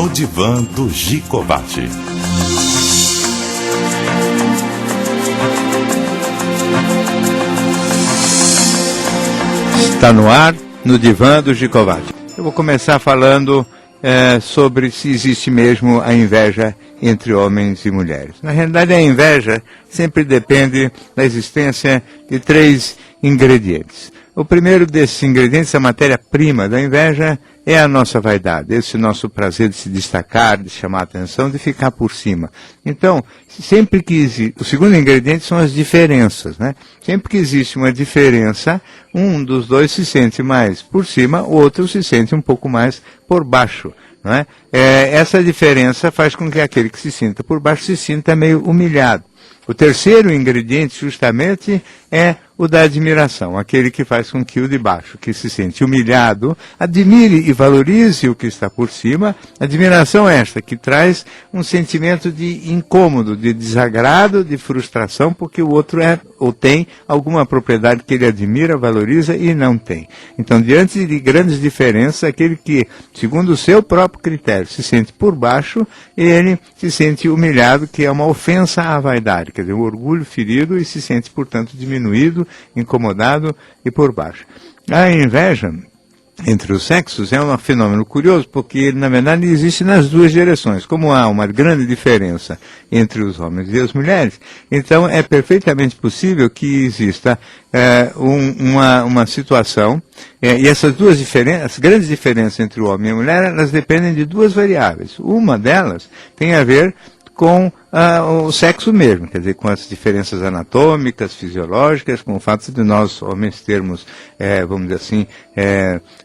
No Divã do Gicovati. Está no ar, no Divã do Gicovati. Eu vou começar falando sobre se existe mesmo a inveja entre homens e mulheres. Na realidade, a inveja sempre depende da existência de 3 ingredientes. O primeiro desses ingredientes, a matéria-prima da inveja, é a nossa vaidade, esse nosso prazer de se destacar, de chamar a atenção, de ficar por cima. Então, sempre que existe... O segundo ingrediente são as diferenças, né? Sempre que existe uma diferença, um dos dois se sente mais por cima, o outro se sente um pouco mais por baixo. Não é? Essa diferença faz com que aquele que se sinta por baixo se sinta meio humilhado. O terceiro ingrediente, justamente, é o da admiração, aquele que faz com que o de baixo, que se sente humilhado, admire e valorize o que está por cima. Admiração esta que traz um sentimento de incômodo, de desagrado, de frustração, porque o outro é ou tem alguma propriedade que ele admira, valoriza e não tem. Então, diante de grandes diferenças, aquele que, segundo o seu próprio critério, se sente por baixo, ele se sente humilhado, que é uma ofensa à vaidade, quer dizer, um orgulho ferido e se sente, portanto, diminuído, incomodado e por baixo. A inveja entre os sexos é um fenômeno curioso, porque ele, na verdade, existe nas duas direções. Como há uma grande diferença entre os homens e as mulheres, então é perfeitamente possível que exista uma situação, e essas duas diferenças, as grandes diferenças entre o homem e a mulher, elas dependem de 2 variáveis. Uma delas tem a ver com o sexo mesmo, quer dizer, com as diferenças anatômicas, fisiológicas, com o fato de nós, homens, termos, vamos dizer assim,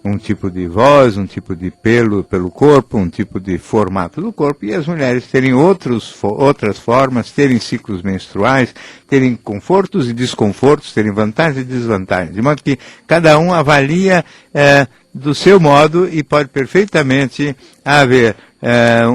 um tipo de voz, um tipo de pelo corpo, um tipo de formato do corpo, e as mulheres terem outras formas, terem ciclos menstruais, terem confortos e desconfortos, terem vantagens e desvantagens, de modo que cada um avalia do seu modo e pode perfeitamente haver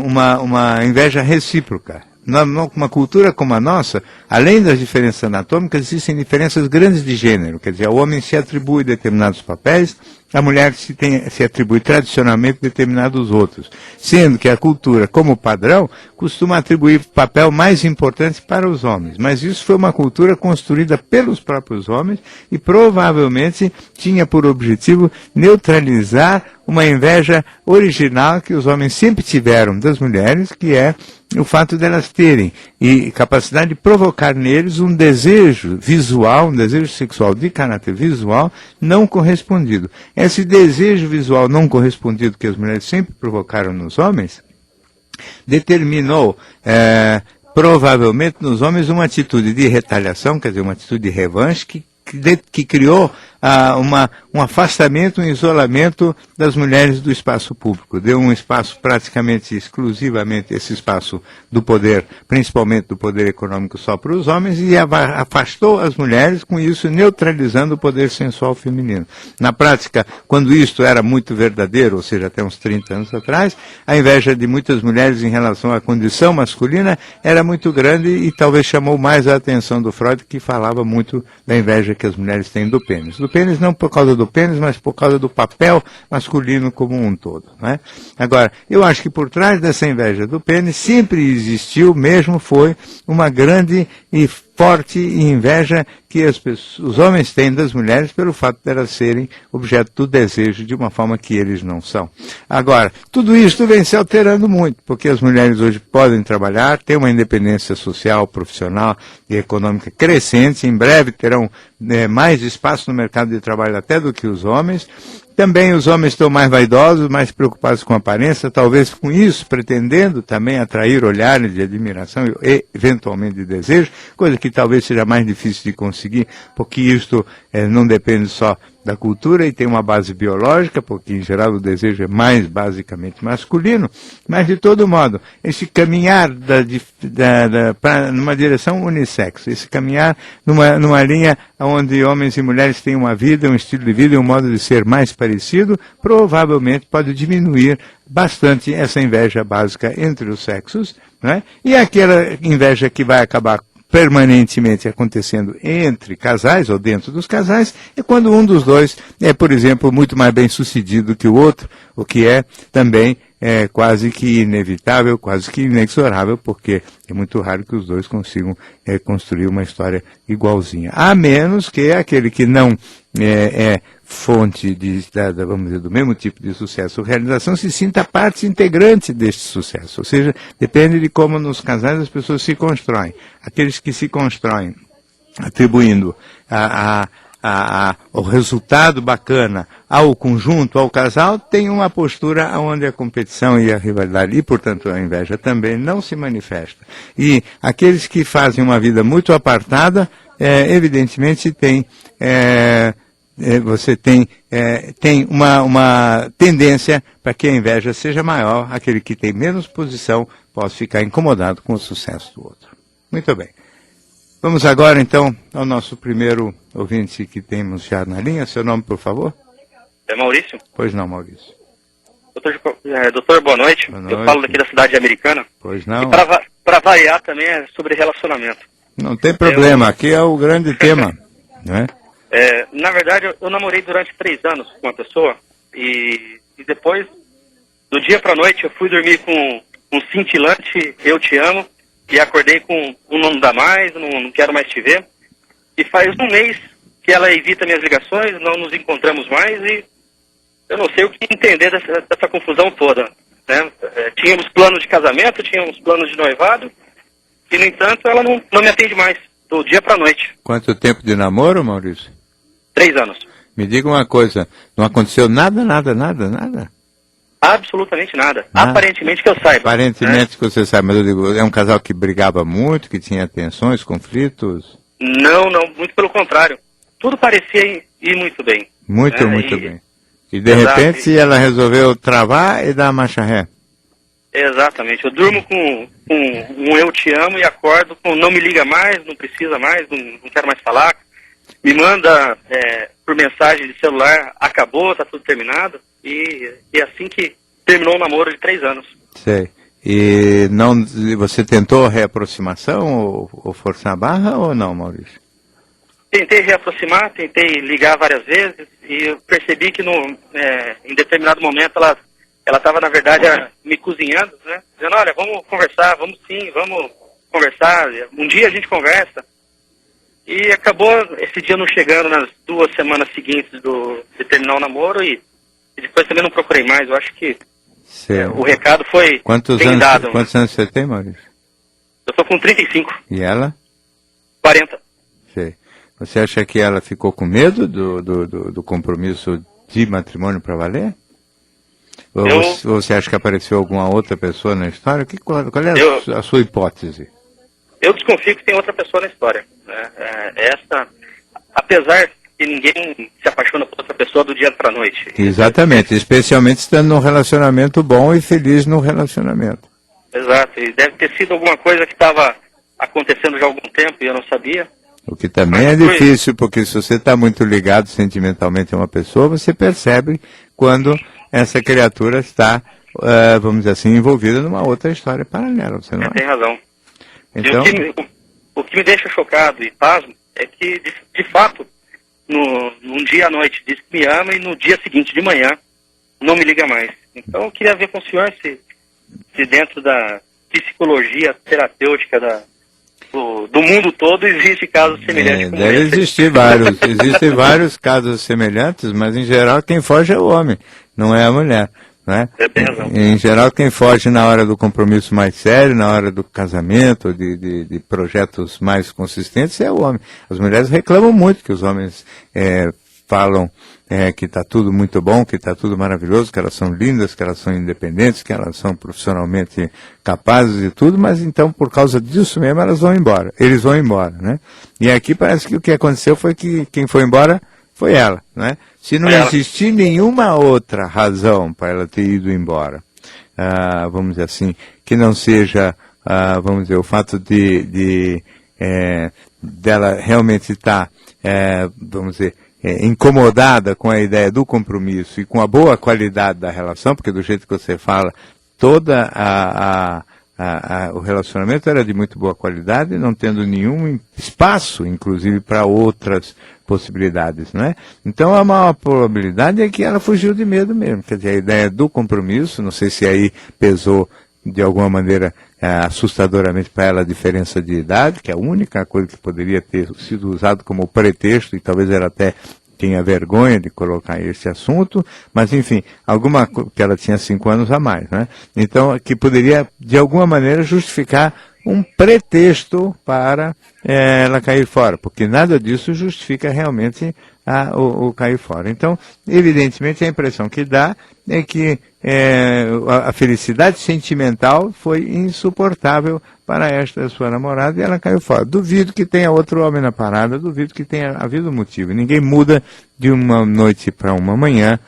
uma inveja recíproca. Numa cultura como a nossa, além das diferenças anatômicas, existem diferenças grandes de gênero. Quer dizer, o homem se atribui determinados papéis, a mulher se atribui tradicionalmente determinados outros. Sendo que a cultura, como padrão, costuma atribuir papel mais importante para os homens. Mas isso foi uma cultura construída pelos próprios homens e provavelmente tinha por objetivo neutralizar uma inveja original que os homens sempre tiveram das mulheres, que é o fato delas terem e capacidade de provocar neles um desejo visual, um desejo sexual de caráter visual não correspondido. Esse desejo visual não correspondido que as mulheres sempre provocaram nos homens determinou provavelmente nos homens uma atitude de retaliação, quer dizer, uma atitude de revanche que criou um afastamento, um isolamento das mulheres do espaço público. Deu um espaço praticamente exclusivamente, esse espaço do poder, principalmente do poder econômico só para os homens, e afastou as mulheres, com isso neutralizando o poder sensual feminino. Na prática, quando isto era muito verdadeiro, ou seja, até uns 30 anos atrás, a inveja de muitas mulheres em relação à condição masculina era muito grande e talvez chamou mais a atenção do Freud, que falava muito da inveja que as mulheres têm do pênis. Do pênis não por causa do pênis, mas por causa do papel masculino como um todo, né? Agora, eu acho que por trás dessa inveja do pênis sempre existiu, mesmo foi, uma grande e forte inveja que os homens têm das mulheres pelo fato de elas serem objeto do desejo de uma forma que eles não são. Agora, tudo isso vem se alterando muito, porque as mulheres hoje podem trabalhar, têm uma independência social, profissional e econômica crescente, em breve terão mais espaço no mercado de trabalho até do que os homens. Também os homens estão mais vaidosos, mais preocupados com a aparência, talvez com isso pretendendo também atrair olhares de admiração e eventualmente de desejo, coisa que talvez seja mais difícil de conseguir, porque isto não depende só da cultura e tem uma base biológica, porque em geral o desejo é mais basicamente masculino, mas de todo modo, esse caminhar numa direção unissex, esse caminhar numa linha onde homens e mulheres têm uma vida, um estilo de vida e um modo de ser mais parecido, provavelmente pode diminuir bastante essa inveja básica entre os sexos, né? E aquela inveja que vai acabar permanentemente acontecendo entre casais ou dentro dos casais é quando um dos dois é, por exemplo, muito mais bem sucedido que o outro, o que é também quase que inevitável, quase que inexorável, porque é muito raro que os dois consigam construir uma história igualzinha. A menos que aquele que não é fonte vamos dizer, do mesmo tipo de sucesso ou realização se sinta parte integrante deste sucesso. Ou seja, depende de como nos casais as pessoas se constroem. Aqueles que se constroem atribuindo o resultado bacana ao conjunto, ao casal, tem uma postura onde a competição e a rivalidade, e portanto a inveja também, não se manifesta. E aqueles que fazem uma vida muito apartada, evidentemente você tem uma tendência para que a inveja seja maior, aquele que tem menos posição possa ficar incomodado com o sucesso do outro. Muito bem. Vamos agora, então, ao nosso primeiro ouvinte que temos já na linha. Seu nome, por favor? É Maurício? Pois não, Maurício. Doutor, boa noite. Boa noite. Eu falo daqui da cidade Americana. Pois não. E para variar também é sobre relacionamento. Não tem problema, aqui é o grande tema, né? Na verdade, eu namorei durante 3 anos com uma pessoa e depois, do dia para noite, eu fui dormir com um cintilante "eu te amo" e acordei com "não dá mais, não quero mais te ver". E faz 1 mês que ela evita minhas ligações, não nos encontramos mais e eu não sei o que entender dessa confusão toda, né? Tínhamos planos de casamento, tínhamos planos de noivado e, no entanto, ela não me atende mais, do dia para noite. Quanto tempo de namoro, Maurício? 3 anos. Me diga uma coisa, não aconteceu nada? Absolutamente nada. Aparentemente que eu saiba. Aparentemente que você sabe, mas eu digo, é um casal que brigava muito, que tinha tensões, conflitos? Não, muito pelo contrário. Tudo parecia ir muito bem. Muito bem. E de repente ela resolveu travar e dar marcha ré. Exatamente. Eu durmo com um "eu te amo" e acordo com "não me liga mais, não precisa mais, não quero mais falar". Me manda por mensagem de celular, acabou, tá tudo terminado. E assim que terminou o namoro de 3 anos. Sei. E você tentou reaproximação ou forçar a barra ou não, Maurício? Tentei reaproximar, tentei ligar várias vezes e eu percebi que em determinado momento ela estava, na verdade, me cozinhando, né? Dizendo, olha, vamos conversar, vamos conversar, um dia a gente conversa. E acabou esse dia não chegando nas 2 semanas seguintes de terminar o namoro e depois também não procurei mais. Eu acho que o recado foi bem dado. Quantos anos você tem, Maurício? Eu estou com 35. E ela? 40. Sei. Você acha que ela ficou com medo do compromisso de matrimônio para valer? Ou você acha que apareceu alguma outra pessoa na história? Qual é a sua hipótese? Eu desconfio que tem outra pessoa na história. Apesar que ninguém se apaixona por outra pessoa do dia para a noite. Exatamente, especialmente estando num relacionamento bom e feliz no relacionamento. Exato, e deve ter sido alguma coisa que estava acontecendo já há algum tempo e eu não sabia. O que também é difícil, porque se você está muito ligado sentimentalmente a uma pessoa, você percebe quando essa criatura está, vamos dizer assim, envolvida numa outra história paralela. Você não tem razão. Então... O que me deixa chocado e pasmo é que, de fato, num dia à noite diz que me ama e no dia seguinte, de manhã, não me liga mais. Então eu queria ver com o senhor se dentro da psicologia terapêutica do mundo todo existe casos semelhantes como deve esse. Existem vários casos semelhantes, mas em geral quem foge é o homem, não é a mulher. Né? Tem razão. Em geral, quem foge na hora do compromisso mais sério, na hora do casamento, de projetos mais consistentes, é o homem. As mulheres reclamam muito que os homens falam que está tudo muito bom, que está tudo maravilhoso, que elas são lindas, que elas são independentes, que elas são profissionalmente capazes e tudo, mas então, por causa disso mesmo, eles vão embora, né? E aqui parece que o que aconteceu foi que quem foi embora foi ela, né? Se não existir nenhuma outra razão para ela ter ido embora, vamos dizer assim, que não seja, vamos dizer, o fato dela realmente estar, vamos dizer, incomodada com a ideia do compromisso e com a boa qualidade da relação, porque do jeito que você fala, toda o relacionamento era de muito boa qualidade, não tendo nenhum espaço, inclusive, para outras possibilidades, não é? Então a maior probabilidade é que ela fugiu de medo mesmo. Quer dizer, a ideia do compromisso, não sei se aí pesou de alguma maneira assustadoramente para ela a diferença de idade, que é a única coisa que poderia ter sido usado como pretexto, e talvez ela até tinha vergonha de colocar esse assunto, mas enfim, que ela tinha 5 anos a mais, né? Então, que poderia, de alguma maneira, justificar um pretexto para ela cair fora, porque nada disso justifica realmente o cair fora. Então, evidentemente, a impressão que dá é que a felicidade sentimental foi insuportável para esta sua namorada e ela caiu fora. Duvido que tenha outro homem na parada, duvido que tenha havido motivo. Ninguém muda de uma noite para uma manhã,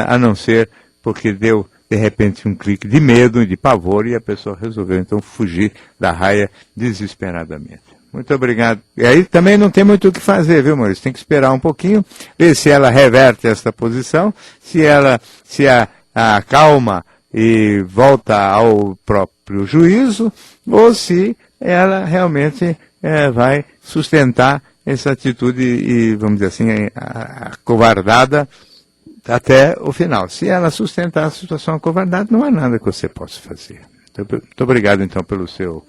a não ser porque deu, de repente, um clique de medo, de pavor, e a pessoa resolveu, então, fugir da raia desesperadamente. Muito obrigado. E aí também não tem muito o que fazer, viu, Maurício? Tem que esperar um pouquinho, ver se ela reverte esta posição, se a acalma e volta ao próprio juízo, ou se ela realmente vai sustentar essa atitude e, vamos dizer assim, acovardada até o final. Se ela sustentar a situação acovardada, não há nada que você possa fazer. Muito obrigado, então, pelo seu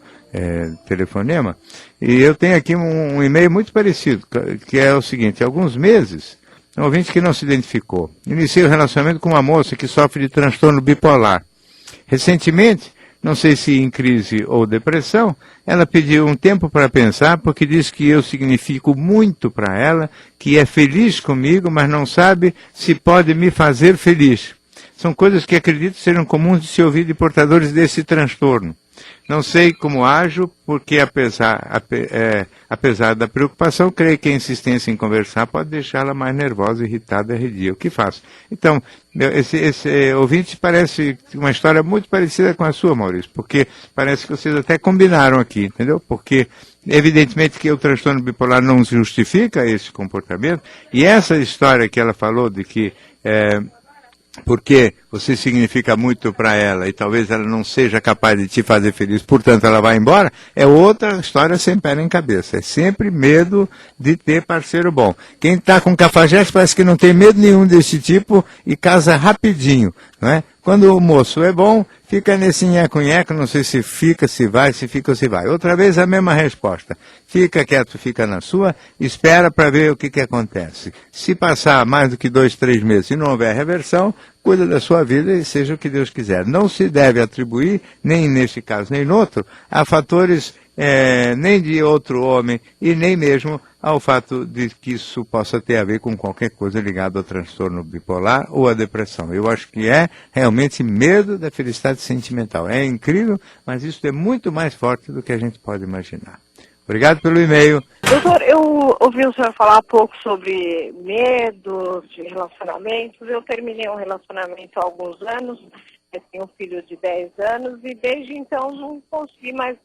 telefonema. E eu tenho aqui um e-mail muito parecido, que é o seguinte: há alguns meses, um ouvinte que não se identificou, iniciei um relacionamento com uma moça que sofre de transtorno bipolar. Recentemente, não sei se em crise ou depressão, ela pediu um tempo para pensar, porque diz que eu significo muito para ela, que é feliz comigo, mas não sabe se pode me fazer feliz. São coisas que acredito serem comuns de se ouvir de portadores desse transtorno. Não sei como ajo, porque apesar da preocupação, creio que a insistência em conversar pode deixá-la mais nervosa, irritada, arredia. O que faço? Então, esse ouvinte parece uma história muito parecida com a sua, Maurício, porque parece que vocês até combinaram aqui, entendeu? Porque, evidentemente, que o transtorno bipolar não justifica esse comportamento, e essa história que ela falou de que porque você significa muito para ela e talvez ela não seja capaz de te fazer feliz, portanto ela vai embora, é outra história sem pé nem cabeça. É sempre medo de ter parceiro bom. Quem está com cafajeste parece que não tem medo nenhum desse tipo e casa rapidinho, não é? Quando o moço é bom, fica nesse nheco-nheco, não sei se fica, se vai, se fica ou se vai. Outra vez a mesma resposta. Fica quieto, fica na sua, espera para ver o que acontece. Se passar mais do que 2, 3 meses e não houver reversão, cuida da sua vida e seja o que Deus quiser. Não se deve atribuir, nem neste caso nem no outro, a fatores nem de outro homem e nem mesmo ao fato de que isso possa ter a ver com qualquer coisa ligada ao transtorno bipolar ou à depressão. Eu acho que é realmente medo da felicidade sentimental. É incrível, mas isso é muito mais forte do que a gente pode imaginar. Obrigado pelo e-mail. Doutor, eu ouvi o senhor falar um pouco sobre medos de relacionamentos. Eu terminei um relacionamento há alguns anos, eu tenho um filho de 10 anos e desde então não consegui mais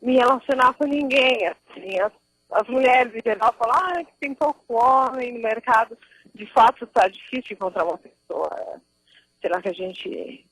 me relacionar com ninguém. Assim, as mulheres em geral falam que tem pouco homem no mercado. De fato está difícil encontrar uma pessoa. Será que a gente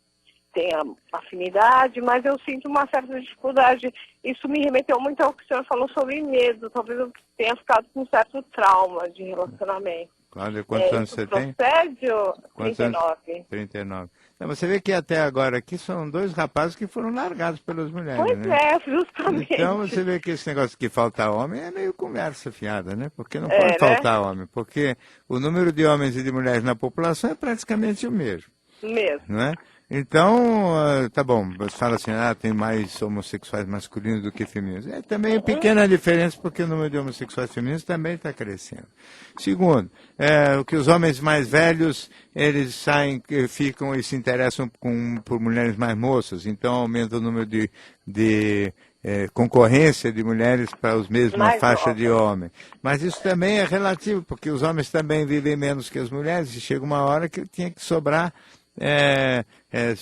tem afinidade? Mas eu sinto uma certa dificuldade. Isso me remeteu muito ao que o senhor falou sobre medo. Talvez eu tenha ficado com um certo trauma de relacionamento. Cláudia, quantos anos você tem? Procede? Quantos 39. Anos? 39. Não, você vê que até agora aqui são 2 rapazes que foram largados pelas mulheres, Pois né? justamente. Então você vê que esse negócio que falta homem é meio conversa fiada, né? Porque não pode faltar homem, porque o número de homens e de mulheres na população é praticamente o mesmo. Mesmo. Não é? Então, tá bom, você fala assim, tem mais homossexuais masculinos do que femininos. É também pequena diferença, porque o número de homossexuais femininos também está crescendo. Segundo, o que os homens mais velhos, eles saem, ficam e se interessam por mulheres mais moças, então aumenta o número de concorrência de mulheres para os mesmos Mais faixa de homem. Mas isso também é relativo, porque os homens também vivem menos que as mulheres, e chega uma hora que tinha que sobrar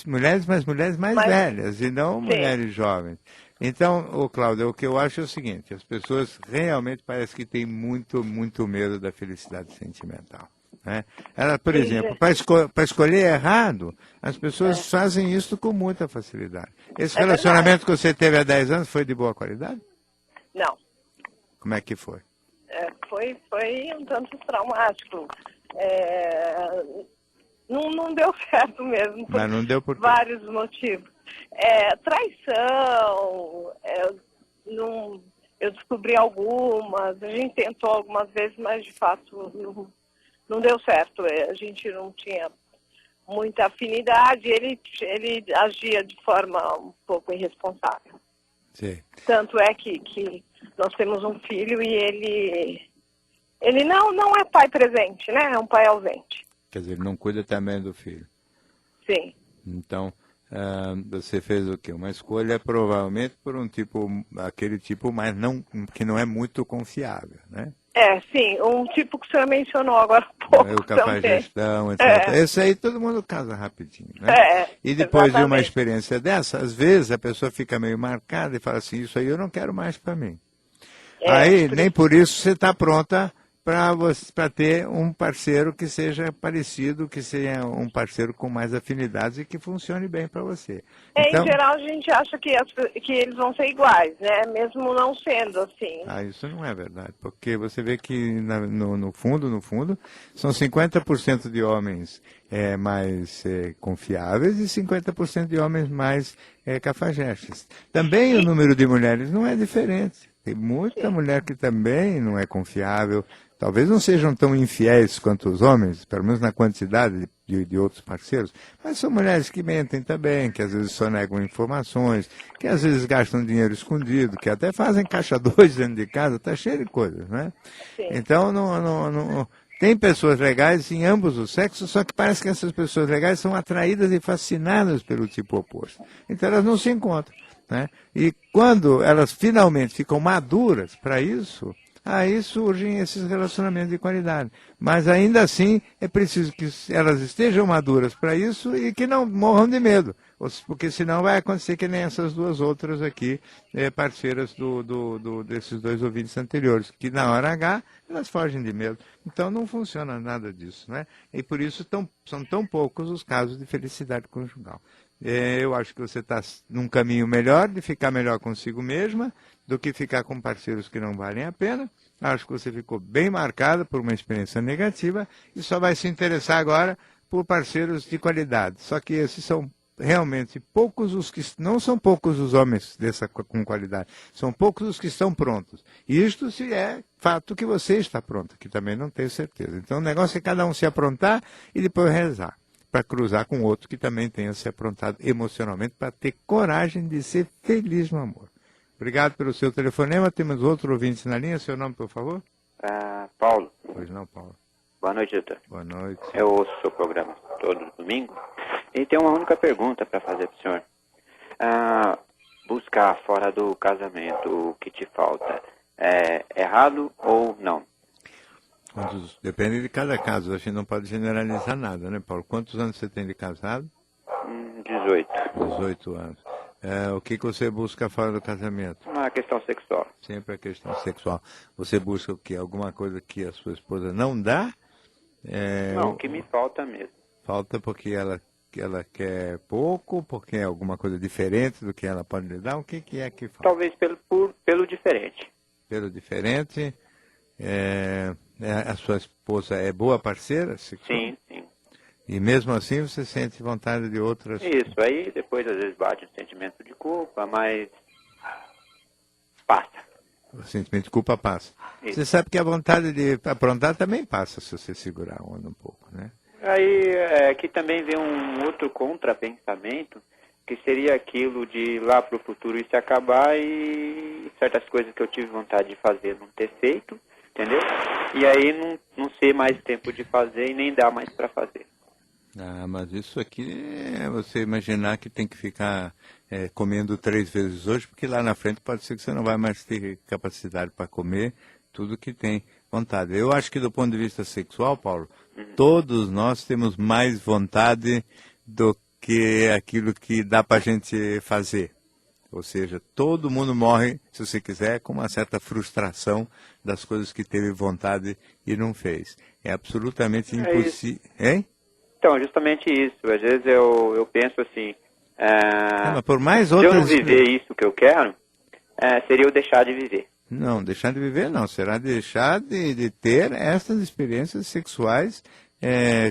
mulheres, mas mulheres mais velhas, e não mulheres jovens. Então, Cláudio, o que eu acho é o seguinte: as pessoas realmente parece que têm muito, muito medo da felicidade sentimental. Né? Ela, por exemplo, para escolher errado, as pessoas fazem isso com muita facilidade. Esse relacionamento que você teve há 10 anos foi de boa qualidade? Não. Como é que foi? Foi um tanto traumático. Não deu certo mesmo. Mas não deu por quê? Vários motivos. Traição, eu descobri algumas, a gente tentou algumas vezes, mas de fato não deu certo. A gente não tinha muita afinidade, ele agia de forma um pouco irresponsável. Sim. Tanto é que nós temos um filho e ele não é pai presente, né? É um pai ausente. Quer dizer, ele não cuida também do filho. Sim. Então, você fez o quê? Uma escolha provavelmente por aquele tipo, mas que não é muito confiável, né? Sim, um tipo que o senhor mencionou agora há pouco. O cafajestão, etc. Esse aí todo mundo casa rapidinho, né? E depois de uma experiência dessa, às vezes a pessoa fica meio marcada e fala assim, isso aí eu não quero mais para mim. Aí, nem por isso você está pronta para ter um parceiro que seja parecido, que seja um parceiro com mais afinidades e que funcione bem para você. Então, em geral, a gente acha que eles vão ser iguais, né? Mesmo não sendo assim. Isso não é verdade, porque você vê que no fundo, são 50% de homens mais confiáveis e 50% de homens mais cafajestes. Também o número de mulheres não é diferente. Tem muita mulher que também não é confiável, talvez não sejam tão infiéis quanto os homens, pelo menos na quantidade de outros parceiros, mas são mulheres que mentem também, que às vezes sonegam informações, que às vezes gastam dinheiro escondido, que até fazem caixa 2 dentro de casa, está cheio de coisas, né? Sim. Então, tem pessoas legais em ambos os sexos, só que parece que essas pessoas legais são atraídas e fascinadas pelo tipo oposto. Então elas não se encontram, né? E quando elas finalmente ficam maduras para isso, aí surgem esses relacionamentos de qualidade. Mas ainda assim é preciso que elas estejam maduras para isso e que não morram de medo, porque senão vai acontecer que nem essas duas outras aqui, parceiras desses dois ouvintes anteriores, que na hora H elas fogem de medo. Então não funciona nada disso, né? E por isso são tão poucos os casos de felicidade conjugal. Eu acho que você está num caminho melhor de ficar melhor consigo mesma do que ficar com parceiros que não valem a pena. Acho que você ficou bem marcada por uma experiência negativa e só vai se interessar agora por parceiros de qualidade. Só que esses são realmente poucos não são poucos os homens com qualidade, são poucos os que estão prontos. Isto se é fato que você está pronta, que também não tenho certeza. Então o negócio é cada um se aprontar e depois rezar, para cruzar com outro que também tenha se aprontado emocionalmente, para ter coragem de ser feliz no amor. Obrigado pelo seu telefonema. Temos outro ouvinte na linha. Seu nome, por favor? Paulo. Pois não, Paulo. Boa noite, doutor. Boa noite. Eu ouço o seu programa todo domingo e tenho uma única pergunta para fazer para o senhor. Buscar fora do casamento o que te falta é errado ou não? Depende de cada caso. A gente não pode generalizar nada, né, Paulo? Quantos anos você tem de casado? 18. 18 anos. O que você busca fora do casamento? Uma questão sexual. Sempre a questão sexual. Você busca o quê? Alguma coisa que a sua esposa não dá? Não, o que me falta mesmo. Falta porque ela quer pouco, porque é alguma coisa diferente do que ela pode lhe dar? O que é que falta? Talvez pelo diferente. Pelo diferente. A sua esposa é boa parceira? Sim, sim. E mesmo assim você sente vontade de outras... Isso, aí depois às vezes bate o sentimento de culpa, mas passa. O sentimento de culpa passa. Isso. Você sabe que a vontade de aprontar também passa se você segurar a onda um pouco, né? Aí aqui também vem um outro contrapensamento, que seria aquilo de ir lá para o futuro isso acabar e certas coisas que eu tive vontade de fazer não ter feito, entendeu? E aí não ser mais tempo de fazer e nem dar mais para fazer. Mas isso aqui é você imaginar que tem que ficar comendo 3 vezes hoje, porque lá na frente pode ser que você não vai mais ter capacidade para comer tudo que tem vontade. Eu acho que do ponto de vista sexual, Paulo, todos nós temos mais vontade do que aquilo que dá para a gente fazer. Ou seja, todo mundo morre, se você quiser, com uma certa frustração das coisas que teve vontade e não fez. É absolutamente impossível. Hein? Então, justamente isso. Às vezes eu penso assim, Mas por mais se eu outras... não viver isso que eu quero, seria eu deixar de viver. Não, deixar de viver não. Será deixar de ter essas experiências sexuais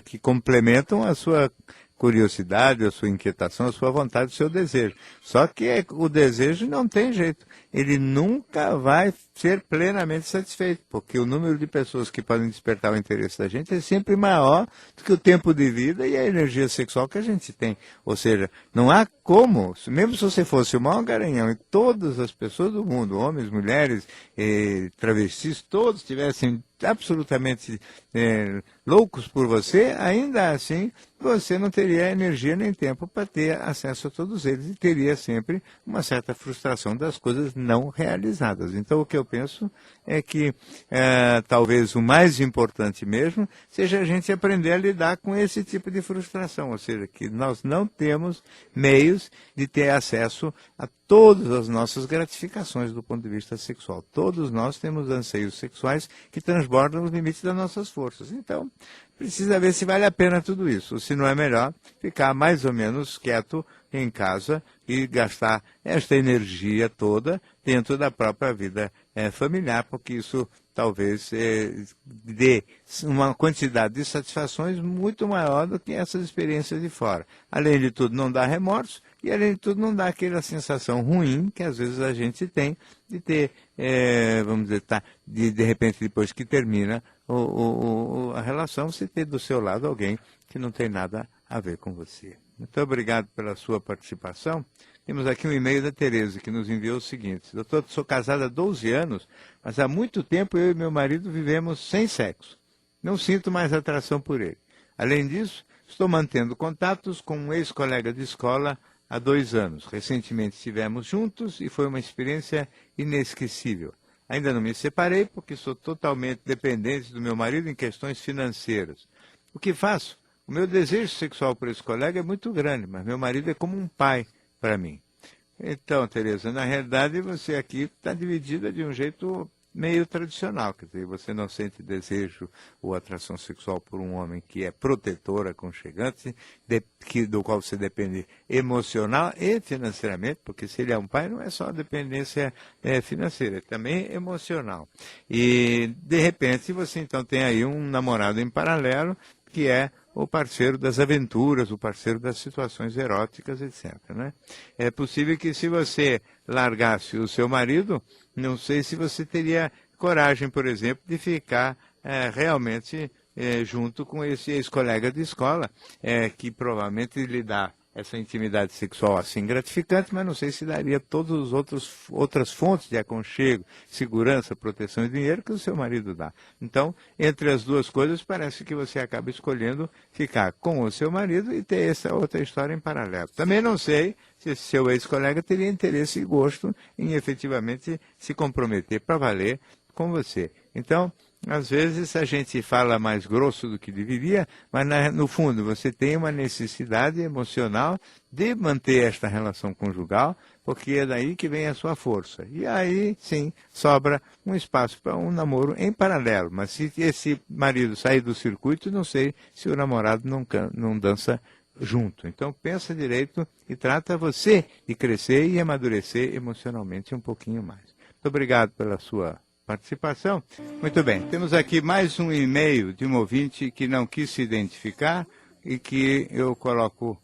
que complementam a sua curiosidade, a sua inquietação, a sua vontade, o seu desejo. Só que o desejo não tem jeito. Ele nunca vai ser plenamente satisfeito, porque o número de pessoas que podem despertar o interesse da gente é sempre maior do que o tempo de vida e a energia sexual que a gente tem. Ou seja, não há como, mesmo se você fosse o maior garanhão e todas as pessoas do mundo, homens, mulheres, travestis, todos tivessem absolutamente loucos por você, ainda assim você não teria energia nem tempo para ter acesso a todos eles e teria sempre uma certa frustração das coisas não realizadas. Então o que eu penso é que talvez o mais importante mesmo seja a gente aprender a lidar com esse tipo de frustração, ou seja, que nós não temos meios de ter acesso a todas as nossas gratificações do ponto de vista sexual. Todos nós temos anseios sexuais que transbordam os limites das nossas forças. Então, precisa ver se vale a pena tudo isso, ou se não é melhor ficar mais ou menos quieto em casa e gastar esta energia toda dentro da própria vida familiar, porque isso talvez dê uma quantidade de satisfações muito maior do que essas experiências de fora. Além de tudo, não dá remorso e, além de tudo, não dá aquela sensação ruim que às vezes a gente tem de ter, vamos dizer, de repente, depois que termina a relação, você ter do seu lado alguém que não tem nada a ver com você. Muito obrigado pela sua participação. Temos aqui um e-mail da Tereza, que nos enviou o seguinte: doutor, sou casada há 12 anos, mas há muito tempo eu e meu marido vivemos sem sexo. Não sinto mais atração por ele. Além disso, estou mantendo contatos com um ex-colega de escola há 2 anos. Recentemente estivemos juntos e foi uma experiência inesquecível. Ainda não me separei porque sou totalmente dependente do meu marido em questões financeiras. O que faço? O meu desejo sexual por esse colega é muito grande, mas meu marido é como um pai para mim. Então, Tereza, na realidade você aqui está dividida de um jeito meio tradicional, quer dizer, você não sente desejo ou atração sexual por um homem que é protetor, aconchegante, do qual você depende emocional e financeiramente, porque se ele é um pai não é só dependência financeira, é também emocional. E, de repente, você então tem aí um namorado em paralelo que é o parceiro das aventuras, o parceiro das situações eróticas, etc. Né? É possível que se você largasse o seu marido, não sei se você teria coragem, por exemplo, de ficar realmente junto com esse ex-colega de escola, que provavelmente lhe dá essa intimidade sexual assim gratificante, mas não sei se daria todas as outras fontes de aconchego, segurança, proteção e dinheiro que o seu marido dá. Então, entre as duas coisas, parece que você acaba escolhendo ficar com o seu marido e ter essa outra história em paralelo. Também não sei se seu ex-colega teria interesse e gosto em efetivamente se comprometer para valer com você. Então, às vezes a gente fala mais grosso do que deveria, mas no fundo você tem uma necessidade emocional de manter esta relação conjugal, porque é daí que vem a sua força. E aí, sim, sobra um espaço para um namoro em paralelo. Mas se esse marido sair do circuito, não sei se o namorado não dança junto. Então pensa direito e trata você de crescer e amadurecer emocionalmente um pouquinho mais. Muito obrigado pela sua participação. Muito bem, temos aqui mais um e-mail de um ouvinte que não quis se identificar e que eu coloco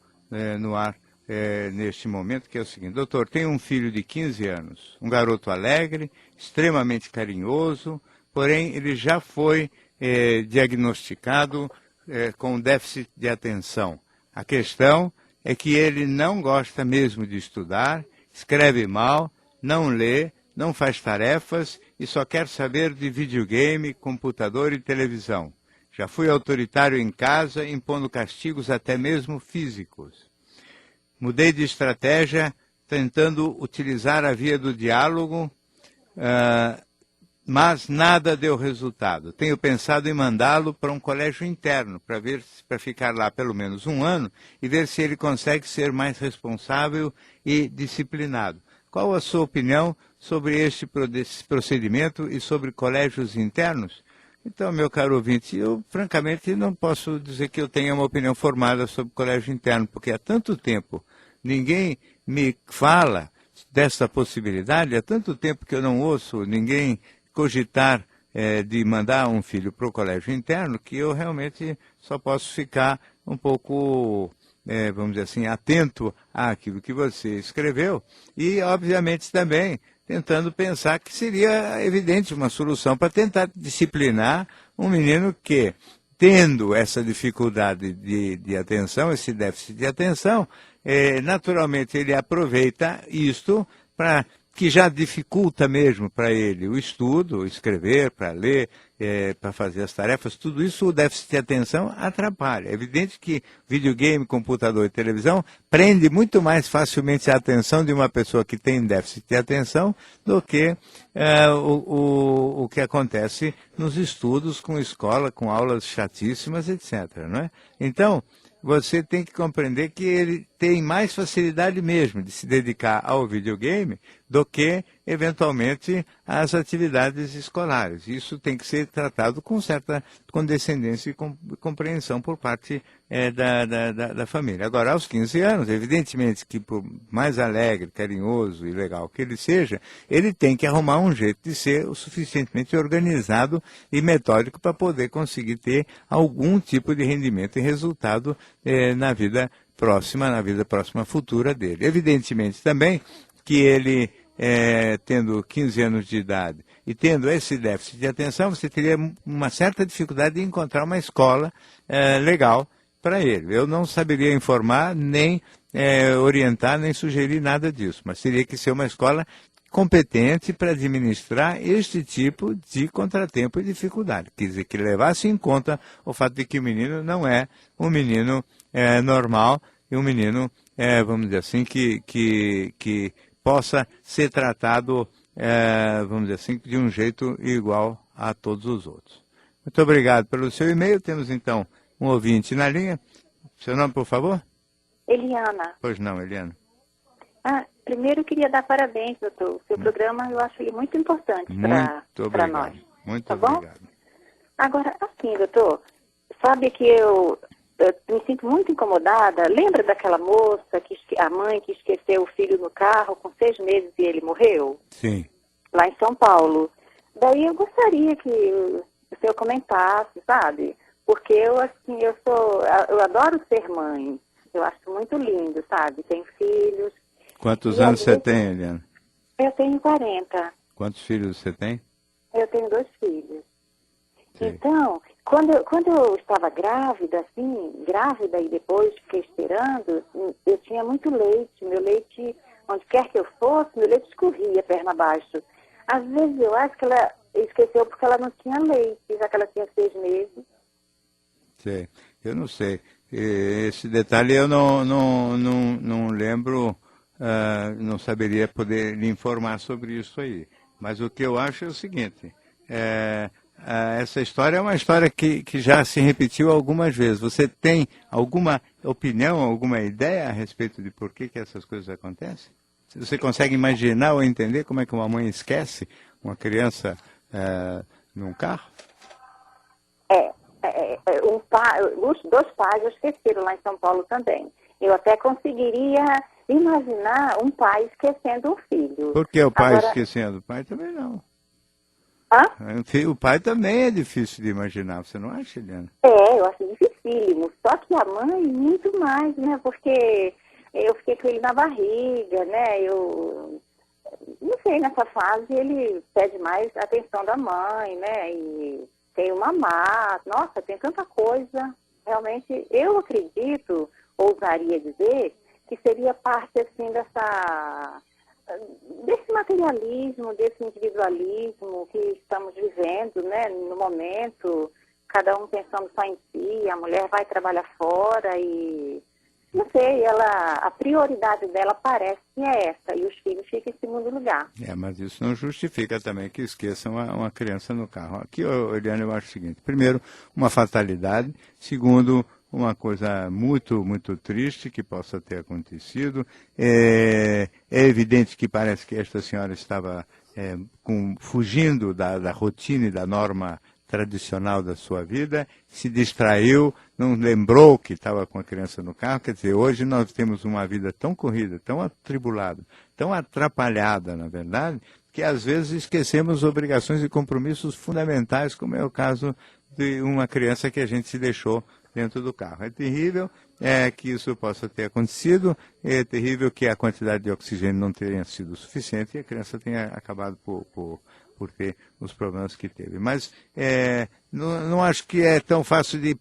no ar neste momento, que é o seguinte: doutor, tenho um filho de 15 anos, um garoto alegre, extremamente carinhoso, porém ele já foi diagnosticado com déficit de atenção. A questão é que ele não gosta mesmo de estudar, escreve mal, não lê, não faz tarefas e só quer saber de videogame, computador e televisão. Já fui autoritário em casa, impondo castigos até mesmo físicos. Mudei de estratégia, tentando utilizar a via do diálogo, mas nada deu resultado. Tenho pensado em mandá-lo para um colégio interno, para ficar lá pelo menos 1 ano e ver se ele consegue ser mais responsável e disciplinado. qual a sua opinião sobre este procedimento e sobre colégios internos? Então, meu caro ouvinte, eu francamente não posso dizer que eu tenha uma opinião formada sobre colégio interno, porque há tanto tempo ninguém me fala dessa possibilidade, há tanto tempo que eu não ouço ninguém cogitar de mandar um filho para o colégio interno, que eu realmente só posso ficar um pouco, vamos dizer assim, atento àquilo que você escreveu e, obviamente, também tentando pensar que seria evidente uma solução para tentar disciplinar um menino que, tendo essa dificuldade de atenção, esse déficit de atenção, naturalmente ele aproveita isto para que já dificulta mesmo para ele o estudo, escrever, para ler, para fazer as tarefas, tudo isso o déficit de atenção atrapalha. É evidente que videogame, computador e televisão prende muito mais facilmente a atenção de uma pessoa que tem déficit de atenção do que o que acontece nos estudos com escola, com aulas chatíssimas, etc. Não é? Então, você tem que compreender que ele tem mais facilidade mesmo de se dedicar ao videogame do que, eventualmente, às atividades escolares. Isso tem que ser tratado com certa condescendência e compreensão por parte da família. Agora, aos 15 anos, evidentemente que por mais alegre, carinhoso e legal que ele seja, ele tem que arrumar um jeito de ser o suficientemente organizado e metódico para poder conseguir ter algum tipo de rendimento e resultado na vida próxima futura dele. Evidentemente também que ele, tendo 15 anos de idade e tendo esse déficit de atenção, você teria uma certa dificuldade de encontrar uma escola legal para ele. Eu não saberia informar, nem orientar, nem sugerir nada disso, mas teria que ser uma escola competente para administrar este tipo de contratempo e dificuldade. Quer dizer, que levasse em conta o fato de que o menino não é um menino normal e um menino, vamos dizer assim, que possa ser tratado, vamos dizer assim, de um jeito igual a todos os outros. Muito obrigado pelo seu e-mail. Temos, então, um ouvinte na linha. Seu nome, por favor? Eliana. Pois não, Eliana. Primeiro eu queria dar parabéns, doutor. O seu programa eu acho ele muito importante para nós. Muito Bom? obrigado. Agora, assim, doutor, sabe que eu me sinto muito incomodada. Lembra daquela moça, a mãe que esqueceu o filho no carro com 6 meses e ele morreu? Sim. Lá em São Paulo. Daí eu gostaria que o senhor comentasse, sabe? Porque eu adoro ser mãe. Eu acho muito lindo, sabe? Tenho filhos. Quantos anos você tem, Eliana? Eu tenho 40. Quantos filhos você tem? Eu tenho 2 filhos. Sim. Então, quando eu estava grávida e depois fiquei esperando, eu tinha muito leite. Meu leite, onde quer que eu fosse, meu leite escorria perna abaixo. Às vezes eu acho que ela esqueceu porque ela não tinha leite, já que ela tinha 6 meses. Sei. Eu não sei. Esse detalhe eu não lembro, não saberia poder lhe informar sobre isso aí. Mas o que eu acho é o seguinte, essa história é uma história que já se repetiu algumas vezes. Você tem alguma opinião, alguma ideia a respeito de por que essas coisas acontecem? Você consegue imaginar ou entender como é que uma mãe esquece uma criança num carro? Os 2 pais eu esqueceram lá em São Paulo também. Eu até conseguiria imaginar um pai esquecendo um filho. Por que o pai esquecendo? O pai também não. O pai também é difícil de imaginar, você não acha, Eliana? Eu acho dificílimo. Só que a mãe, muito mais, né? Porque eu fiquei com ele na barriga, né? Eu não sei, nessa fase ele pede mais atenção da mãe, né? E tem uma mamá, nossa, tem tanta coisa. Realmente, eu acredito, ousaria dizer, que seria parte, assim, desse materialismo, desse individualismo que estamos vivendo, né, no momento, cada um pensando só em si, a mulher vai trabalhar fora e, não sei, a prioridade dela parece que é essa, e os filhos ficam em segundo lugar. Mas isso não justifica também que esqueçam uma criança no carro. Aqui, Eliana, eu acho o seguinte, primeiro, uma fatalidade, segundo, uma coisa muito, muito triste que possa ter acontecido. É evidente que parece que esta senhora estava fugindo da rotina e da norma tradicional da sua vida, se distraiu, não lembrou que estava com a criança no carro. Quer dizer, hoje nós temos uma vida tão corrida, tão atribulada, tão atrapalhada, na verdade, que às vezes esquecemos obrigações e compromissos fundamentais, como é o caso de uma criança que a gente se deixou dentro do carro. É terrível que isso possa ter acontecido, é terrível que a quantidade de oxigênio não tenha sido suficiente e a criança tenha acabado por ter os problemas que teve. Mas não acho que é tão fácil de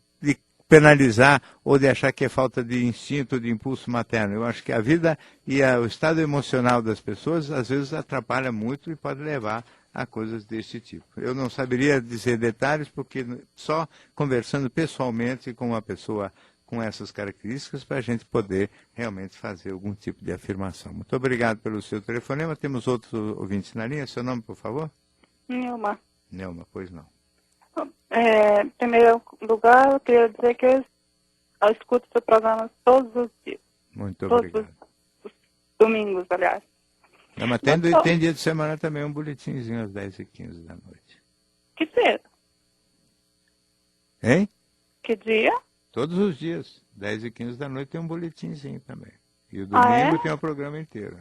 penalizar ou de achar que é falta de instinto, de impulso materno. Eu acho que a vida e o estado emocional das pessoas às vezes atrapalha muito e pode levar a coisas deste tipo. Eu não saberia dizer detalhes porque só conversando pessoalmente com uma pessoa com essas características para a gente poder realmente fazer algum tipo de afirmação. Muito obrigado pelo seu telefonema. Temos outros ouvintes na linha. Seu nome, por favor? Nilma. Nilma, pois não. Em primeiro lugar, eu queria dizer que eu escuto seu programa todos os dias. Muito obrigado. Todos os domingos, aliás. Não, mas tem dia de semana também um boletimzinho às 10h15 da noite. Que dia? Hein? Que dia? Todos os dias. 10h15 da noite tem um boletimzinho também. E o domingo tem o programa inteiro.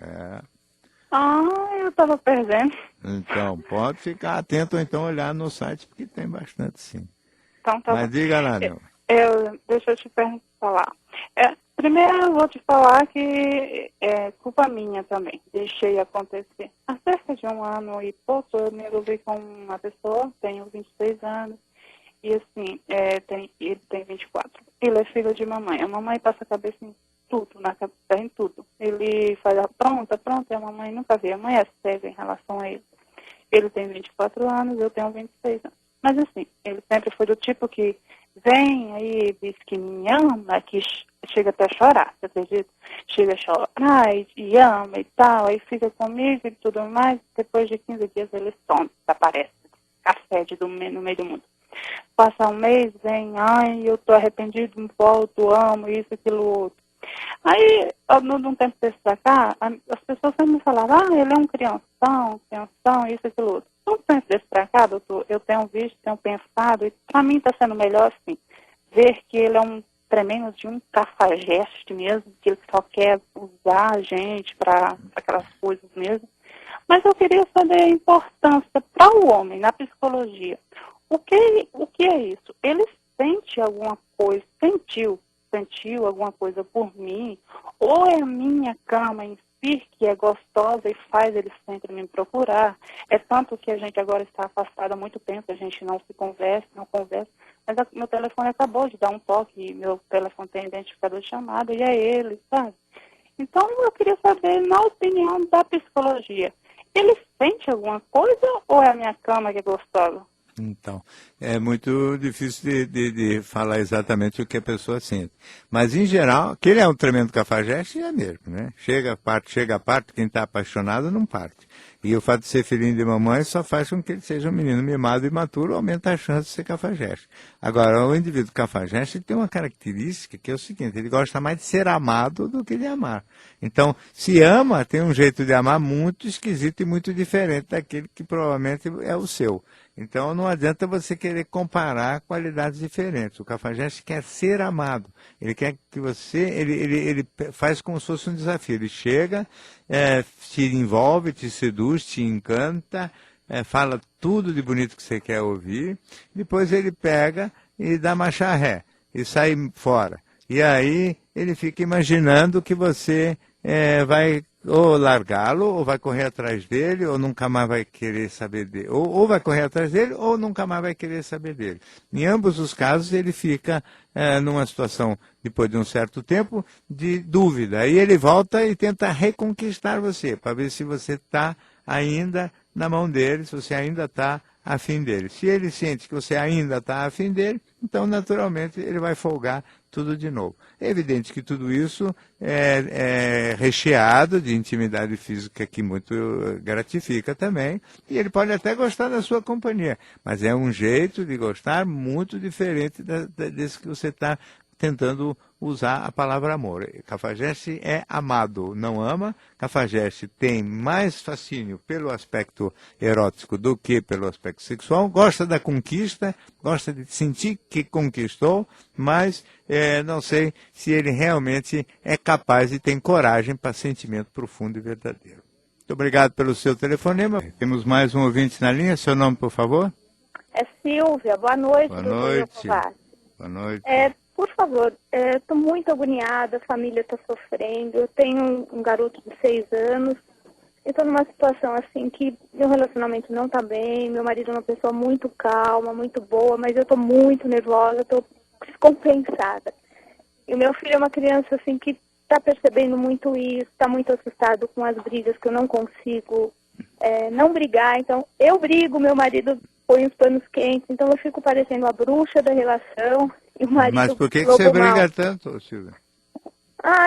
Eu estava perdendo. Então, pode ficar atento ou então olhar no site, porque tem bastante sim. Então, tá Mas bom. diga lá, Nilma. Deixa eu te falar. Primeiro eu vou te falar que é culpa minha também. Deixei acontecer. Há cerca de 1 ano e pouco eu me envolvi com uma pessoa, tenho 26 anos, e assim, ele tem 24. Ele é filho de mamãe. A mamãe passa a cabeça em tudo, em tudo. Ele faz pronta, e a mamãe nunca vê. A mãe é cega em relação a ele. Ele tem 24 anos, eu tenho 26 anos. Mas assim, ele sempre foi do tipo que vem aí, diz que me ama, que chega até a chorar, você acredita? Chega a chorar e ama e tal, aí fica comigo e tudo mais. Depois de 15 dias ele some, desaparece, café no meio do mundo. Passa um mês, vem, eu tô arrependido, volto, amo, isso, aquilo, outro. Aí, num tempo desse pra cá, as pessoas sempre me falavam, ele é um crianção, isso, aquilo, outro. Num tempo desse pra cá, doutor, eu tenho visto, tenho pensado, e pra mim tá sendo melhor, assim, ver que ele é um tremendo de um cafajeste mesmo, que ele só quer usar a gente para aquelas coisas mesmo. Mas eu queria saber a importância para o homem, na psicologia. O que é isso? Ele sente alguma coisa, sentiu alguma coisa por mim? Ou é a minha cama em si que é gostosa e faz ele sempre me procurar? É tanto que a gente agora está afastado há muito tempo, a gente não conversa, mas meu telefone acabou de dar um toque, meu telefone tem identificador de chamada e é ele, sabe? Então eu queria saber, na opinião da psicologia, ele sente alguma coisa ou é a minha cama que é gostosa? Então, é muito difícil de falar exatamente o que a pessoa sente. Mas, em geral, que ele é um tremendo cafajeste, é mesmo, né? Chega a parte, quem está apaixonado não parte. E o fato de ser filhinho de mamãe só faz com que ele seja um menino mimado e imaturo, aumenta a chance de ser cafajeste. Agora, o indivíduo cafajeste tem uma característica que é o seguinte, ele gosta mais de ser amado do que de amar. Então, se ama, tem um jeito de amar muito esquisito e muito diferente daquele que provavelmente é o seu. Então, não adianta você querer comparar qualidades diferentes. O cafajeste quer ser amado. Ele quer que você... Ele faz como se fosse um desafio. Ele chega, te envolve, te seduz, te encanta, fala tudo de bonito que você quer ouvir. Depois ele pega e dá marcha ré e sai fora. E aí ele fica imaginando que você vai ou largá-lo, ou vai correr atrás dele, ou nunca mais vai querer saber dele. Ou vai correr atrás dele, ou nunca mais vai querer saber dele. Em ambos os casos, ele fica numa situação, depois de um certo tempo, de dúvida. Aí ele volta e tenta reconquistar você, para ver se você está ainda na mão dele, se você ainda está afim dele. Se ele sente que você ainda está afim dele, então, naturalmente, ele vai folgar tudo de novo. É evidente que tudo isso é recheado de intimidade física que muito gratifica também, e ele pode até gostar da sua companhia, mas é um jeito de gostar muito diferente desse que você está tentando usar a palavra amor. Cafajeste é amado, não ama. Cafajeste tem mais fascínio pelo aspecto erótico do que pelo aspecto sexual. Gosta da conquista, gosta de sentir que conquistou, mas não sei se ele realmente é capaz e tem coragem para sentimento profundo e verdadeiro. Muito obrigado pelo seu telefonema. Temos mais um ouvinte na linha. Seu nome, por favor? É Silvia. Boa noite. Boa noite. Boa noite. Por favor, estou muito agoniada, a família está sofrendo. Eu tenho um garoto de 6 anos. Estou numa situação assim que meu relacionamento não está bem. Meu marido é uma pessoa muito calma, muito boa, mas eu estou muito nervosa, estou descompensada. E o meu filho é uma criança assim que está percebendo muito isso, está muito assustado com as brigas, que eu não consigo não brigar. Então, eu brigo, meu marido põe os panos quentes, então eu fico parecendo a bruxa da relação. E o marido Mas por que você briga tanto, Silvia?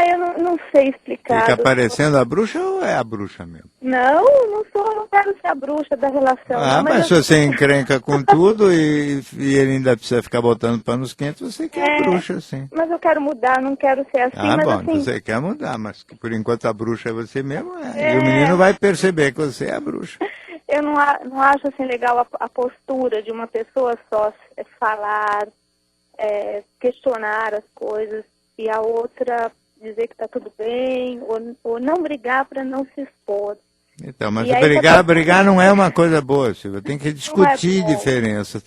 Eu não sei explicar. Fica parecendo a bruxa ou é a bruxa mesmo? Não sou, não quero ser a bruxa da relação. Não, mas se você encrenca com tudo e ele ainda precisa ficar botando panos quentes, você quer a bruxa, sim. Mas eu quero mudar, não quero ser assim. Mas bom, assim, você quer mudar, mas por enquanto a bruxa é você mesmo, e o menino vai perceber que você é a bruxa. Eu não acho assim legal a postura de uma pessoa só falar, questionar as coisas, e a outra dizer que está tudo bem, ou não brigar para não se expor. Então, mas E aí, brigar não é uma coisa boa, Silvia. Tem que discutir diferenças.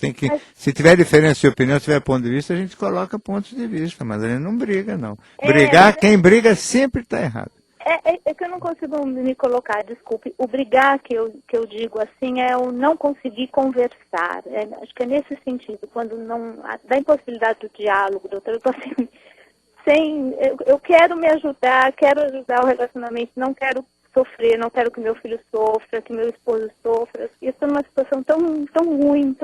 Se tiver diferença de opinião, se tiver ponto de vista, a gente coloca pontos de vista, mas a gente não briga, não. Quem briga sempre está errado. É que eu não consigo me colocar, desculpe. O brigar que eu digo assim é o não conseguir conversar. Acho que é nesse sentido, quando não dá impossibilidade do diálogo, doutor, eu estou assim, eu quero me ajudar, quero ajudar o relacionamento, não quero sofrer, não quero que meu filho sofra, que meu esposo sofra. Eu estou numa situação tão ruim.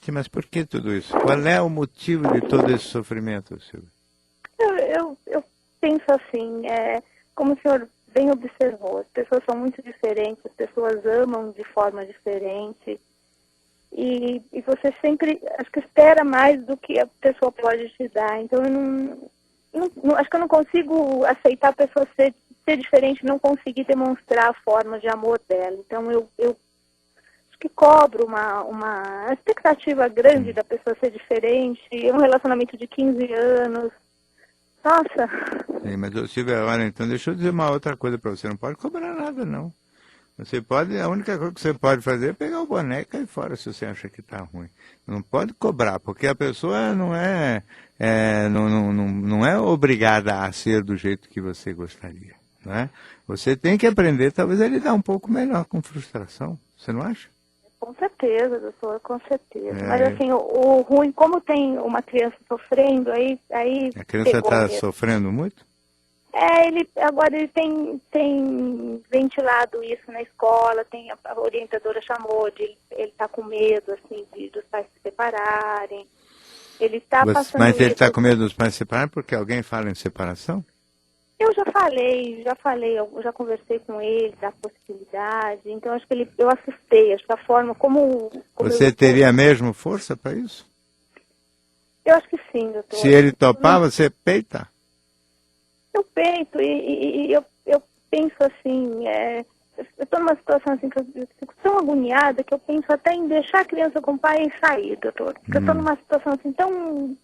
Sim, mas por que tudo isso? Qual é o motivo de todo esse sofrimento, Silvia? Eu penso assim, como o senhor bem observou, as pessoas são muito diferentes, as pessoas amam de forma diferente, e você sempre, acho que espera mais do que a pessoa pode te dar. Então acho que eu não consigo aceitar a pessoa ser diferente, não conseguir demonstrar a forma de amor dela. Então eu acho que cobro uma expectativa grande da pessoa ser diferente. É um relacionamento de 15 anos. Nossa. Sim, mas Silvia, olha, então deixa eu dizer uma outra coisa para você. Não pode cobrar nada, não. A única coisa que você pode fazer é pegar o boné e cair fora se você acha que está ruim. Não pode cobrar, porque a pessoa não é obrigada a ser do jeito que você gostaria. Não é? Você tem que aprender, talvez, a lidar um pouco melhor com frustração. Você não acha? Com certeza, doutor, com certeza. Mas assim, o ruim, como tem uma criança sofrendo, aí a criança está sofrendo muito? Agora ele tem ventilado isso na escola, a orientadora chamou ele está com medo, assim, dos pais se separarem. Ele está passando. Mas ele está com medo dos pais se separarem porque alguém fala em separação? Eu já falei, eu já conversei com ele da possibilidade, então acho que eu assustei, acho que a forma como você teria mesmo força para isso? Eu acho que sim, doutor. Se ele topar, você peita? Eu peito e eu penso assim, eu estou numa situação assim que eu fico tão agoniada que eu penso até em deixar a criança com o pai e sair, doutor. Porque eu estou numa situação assim tão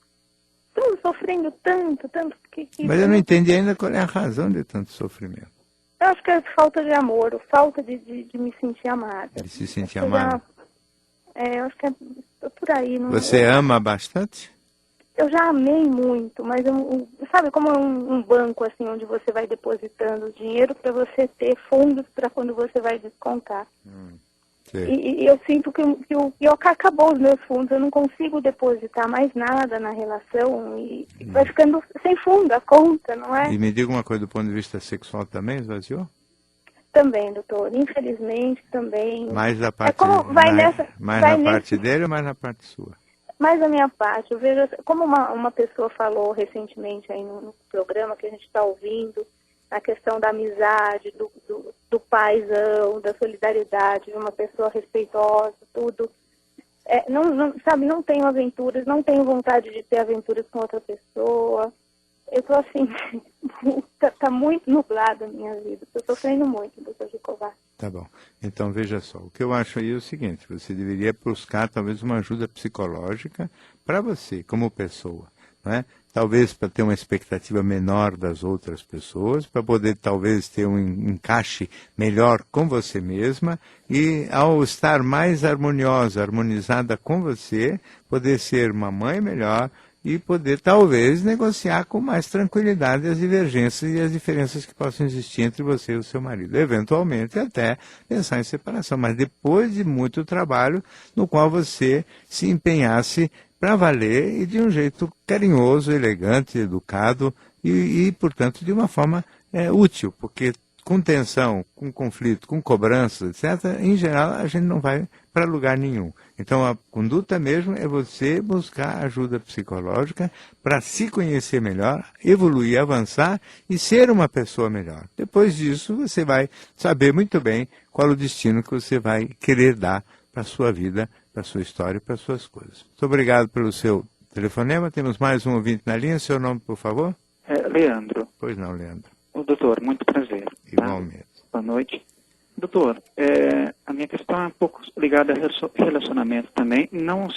sofrendo tanto que... Mas eu não entendi ainda qual é a razão de tanto sofrimento. Eu acho que é falta de amor, falta de me sentir amada. De se sentir amada? Eu acho que é por aí. Você ama bastante? Eu já amei muito, mas sabe como é um banco assim, onde você vai depositando o dinheiro para você ter fundos para quando você vai descontar. E eu sinto que acabou os meus fundos, eu não consigo depositar mais nada na relação e vai ficando sem fundo a conta, não é? E me diga uma coisa, do ponto de vista sexual também esvaziou? Também, doutor, infelizmente também. Mais da parte, parte dele ou mais na parte sua? Mais da minha parte, eu vejo, como uma pessoa falou recentemente aí no programa que a gente está ouvindo, a questão da amizade, do paizão, da solidariedade, de uma pessoa respeitosa, tudo. sabe, não tenho aventuras, não tenho vontade de ter aventuras com outra pessoa. Eu tô assim, tá muito nublada a minha vida. Tô sofrendo muito, doutor Gicovati. Tá bom. Então, veja só. O que eu acho aí é o seguinte, você deveria buscar talvez uma ajuda psicológica para você, como pessoa, não é? Talvez para ter uma expectativa menor das outras pessoas, para poder talvez ter um encaixe melhor com você mesma e, ao estar mais harmoniosa, harmonizada com você, poder ser uma mãe melhor e poder talvez negociar com mais tranquilidade as divergências e as diferenças que possam existir entre você e o seu marido. Eventualmente até pensar em separação, mas depois de muito trabalho no qual você se empenhasse para valer e de um jeito carinhoso, elegante, educado e portanto, de uma forma útil, porque com tensão, com conflito, com cobrança, etc., em geral, a gente não vai para lugar nenhum. Então, a conduta mesmo é você buscar ajuda psicológica para se conhecer melhor, evoluir, avançar e ser uma pessoa melhor. Depois disso, você vai saber muito bem qual o destino que você vai querer dar para a sua vida, para a sua história e para as suas coisas. Muito obrigado pelo seu telefonema. Temos mais um ouvinte na linha. Seu nome, por favor? Leandro. Pois não, Leandro. Doutor, muito prazer. Igualmente. Boa noite. Doutor, a minha questão é um pouco ligada a relacionamento também,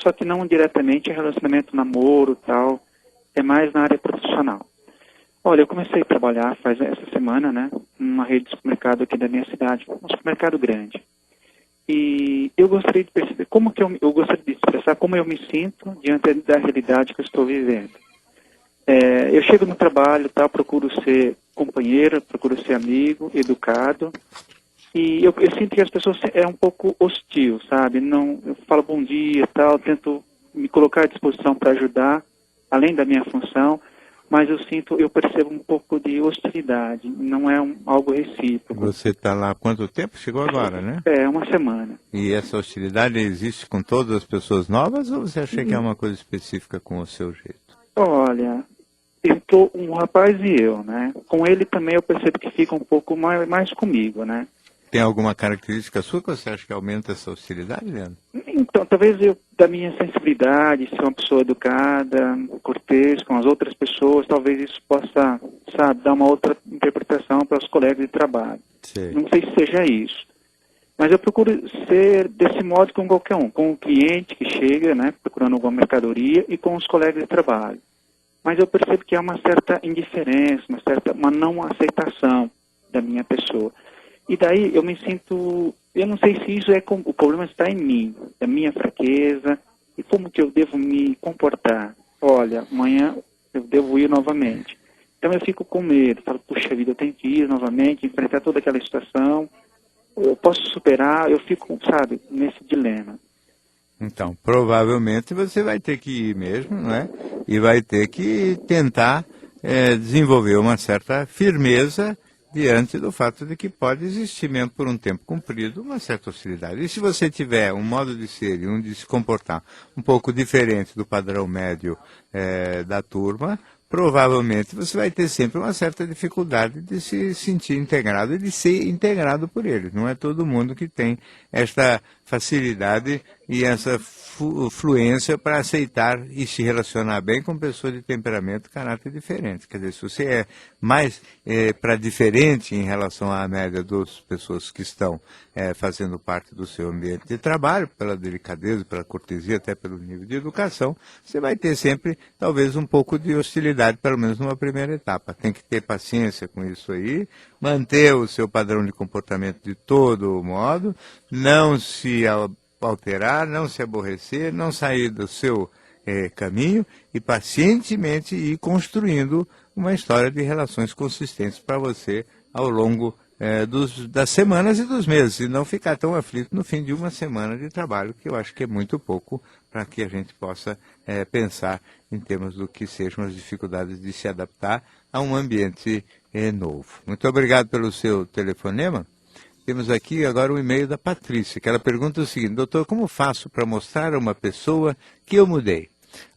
só que não diretamente a relacionamento, namoro e tal, é mais na área profissional. Olha, eu comecei a trabalhar faz essa semana, né, numa rede de supermercado aqui da minha cidade, um supermercado grande. E eu gostaria de perceber eu gostaria de expressar como eu me sinto diante da realidade que eu estou vivendo. Eu chego no trabalho, tá, procuro ser companheiro, procuro ser amigo, educado, e eu sinto que as pessoas um pouco hostil, sabe? Eu falo bom dia, tal, tento me colocar à disposição para ajudar, além da minha função, mas eu percebo um pouco de hostilidade, não é algo recíproco. Você está lá há quanto tempo? Chegou agora, né? Uma semana. E essa hostilidade existe com todas as pessoas novas ou você acha que é uma coisa específica com o seu jeito? Olha, eu tô um rapaz e eu, né? Com ele também eu percebo que fica um pouco mais comigo, né? Tem alguma característica sua que você acha que aumenta essa hostilidade, Leandro? Então, talvez da minha sensibilidade, ser uma pessoa educada, cortês com as outras pessoas, talvez isso possa, sabe, dar uma outra interpretação para os colegas de trabalho. Sim. Não sei se seja isso. Mas eu procuro ser desse modo com qualquer um, com o cliente que chega, né, procurando alguma mercadoria e com os colegas de trabalho. Mas eu percebo que há uma certa indiferença, uma não aceitação da minha pessoa. E daí eu me sinto, eu não sei se isso o problema está em mim, da minha fraqueza, e como que eu devo me comportar. Olha, amanhã eu devo ir novamente. Então eu fico com medo, falo, puxa vida, eu tenho que ir novamente, enfrentar toda aquela situação, eu posso superar, eu fico, sabe, nesse dilema. Então, provavelmente você vai ter que ir mesmo, não é? E vai ter que tentar desenvolver uma certa firmeza diante do fato de que pode existir mesmo por um tempo comprido uma certa hostilidade. E se você tiver um modo de ser e de se comportar um pouco diferente do padrão médio da turma, provavelmente você vai ter sempre uma certa dificuldade de se sentir integrado e de ser integrado por eles. Não é todo mundo que tem esta facilidade e essa fluência para aceitar e se relacionar bem com pessoas de temperamento e caráter diferentes. Quer dizer, se você é mais para diferente em relação à média das pessoas que estão fazendo parte do seu ambiente de trabalho, pela delicadeza, pela cortesia, até pelo nível de educação, você vai ter sempre, talvez, um pouco de hostilidade, pelo menos numa primeira etapa. Tem que ter paciência com isso aí, manter o seu padrão de comportamento de todo modo, não se alterar, não se aborrecer, não sair do seu caminho e pacientemente ir construindo uma história de relações consistentes para você ao longo das semanas e dos meses, e não ficar tão aflito no fim de uma semana de trabalho, que eu acho que é muito pouco para que a gente possa pensar em termos do que sejam as dificuldades de se adaptar a um ambiente novo. Muito obrigado pelo seu telefonema. Temos aqui agora um e-mail da Patrícia, que ela pergunta o seguinte: doutor, como faço para mostrar a uma pessoa que eu mudei?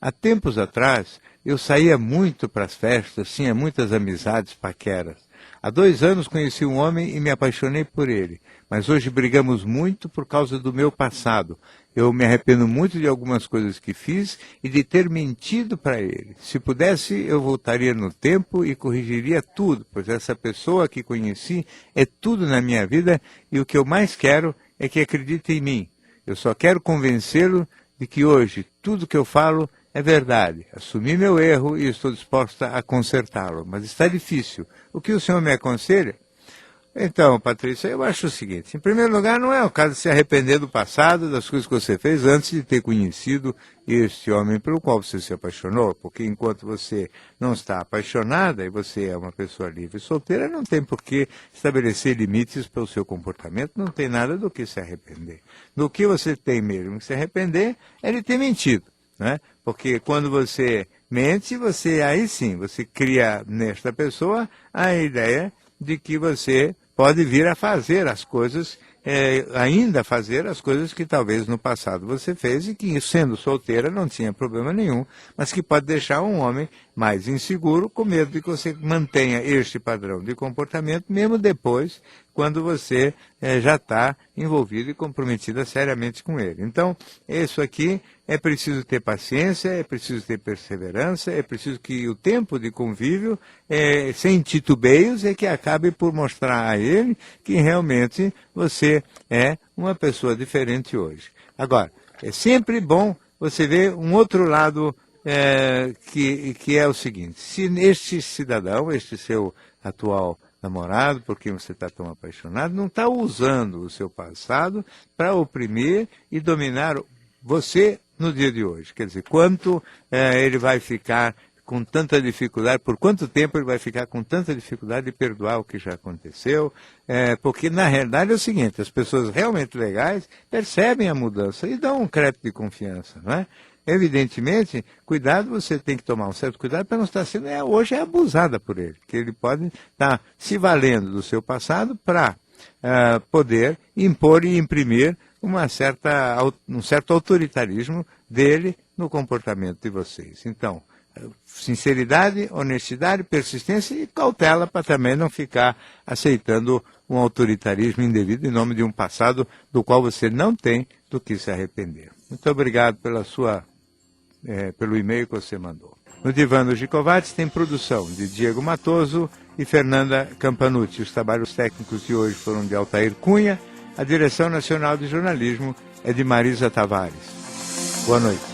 Há tempos atrás, eu saía muito para as festas, tinha muitas amizades paqueras. Há 2 anos conheci um homem e me apaixonei por ele, mas hoje brigamos muito por causa do meu passado. Eu me arrependo muito de algumas coisas que fiz e de ter mentido para ele. Se pudesse, eu voltaria no tempo e corrigiria tudo, pois essa pessoa que conheci é tudo na minha vida e o que eu mais quero é que acredite em mim. Eu só quero convencê-lo de que hoje tudo que eu falo é verdade. Assumi meu erro e estou disposta a consertá-lo, mas está difícil. O que o senhor me aconselha? Então, Patrícia, eu acho o seguinte, em primeiro lugar, não é o caso de se arrepender do passado, das coisas que você fez antes de ter conhecido este homem pelo qual você se apaixonou, porque enquanto você não está apaixonada e você é uma pessoa livre e solteira, não tem por que estabelecer limites para o seu comportamento, não tem nada do que se arrepender. Do que você tem mesmo que se arrepender é de ter mentido, né? Porque quando você mente, aí sim, você cria nesta pessoa a ideia de que você pode vir a fazer as coisas, ainda fazer as coisas que talvez no passado você fez e que, sendo solteira, não tinha problema nenhum, mas que pode deixar um homem mais inseguro, com medo de que você mantenha este padrão de comportamento, mesmo depois, quando você já está envolvido e comprometida seriamente com ele. Então, isso aqui é preciso ter paciência, é preciso ter perseverança, é preciso que o tempo de convívio, sem titubeios, é que acabe por mostrar a ele que realmente você é uma pessoa diferente hoje. Agora, é sempre bom você ver um outro lado que é o seguinte, se este cidadão, este seu atual namorado, por quem você está tão apaixonado, não está usando o seu passado para oprimir e dominar você no dia de hoje. Quer dizer, quanto ele vai ficar com tanta dificuldade, por quanto tempo ele vai ficar com tanta dificuldade de perdoar o que já aconteceu, porque na realidade é o seguinte, as pessoas realmente legais percebem a mudança e dão um crédito de confiança, não é? Evidentemente, cuidado, você tem que tomar um certo cuidado para não estar sendo, hoje é abusada por ele, que ele pode estar se valendo do seu passado para poder impor e imprimir um certo autoritarismo dele no comportamento de vocês. Então, sinceridade, honestidade, persistência e cautela para também não ficar aceitando um autoritarismo indevido em nome de um passado do qual você não tem do que se arrepender. Muito obrigado pelo e-mail que você mandou. No Divã do Gicovates tem produção de Diego Matoso e Fernanda Campanucci. Os trabalhos técnicos de hoje foram de Altair Cunha. A direção nacional de jornalismo é de Marisa Tavares. Boa noite.